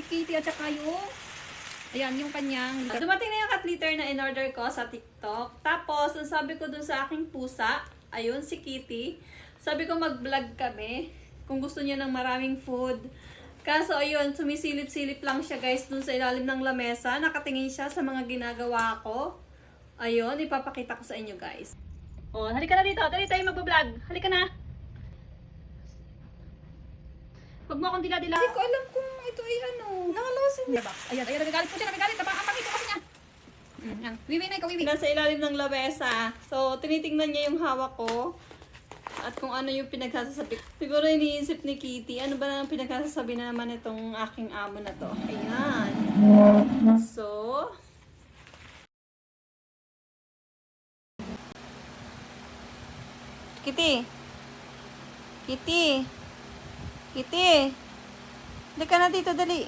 Kitty at saka yung ayan, yung kanyang dumating na yung cat litter na in-order ko sa TikTok. Tapos, ang sabi ko dun sa aking pusa, ayun, si Kitty. Sabi ko mag-vlog kami kung gusto niya ng maraming food. Kaso, ayun, sumisilip-silip lang siya guys dun sa ilalim ng lamesa. Nakatingin siya sa mga ginagawa ko. Ayun, ipapakita ko sa inyo guys. Oh, halika na dito. Dali tayo mag-vlog. Halika na. Huwag mo akong dila-dila. Hindi ko alam kung ito ay ano. Nakalasin niya. Ayan, ayan, nagagalit po siya, nagagalit. Napakapakita kasi niya. Wiwi na ikaw, wiwi. Nasa ilalim ng labesa. So, tinitingnan niya yung hawak ko. At kung ano yung pinagsasabi. Siguro iniisip ni Kitty, ano ba na pinagsasabi na naman itong aking amo na to. Ayan. So, Kitty. Kitty. Kitty. Halika na dito, dali.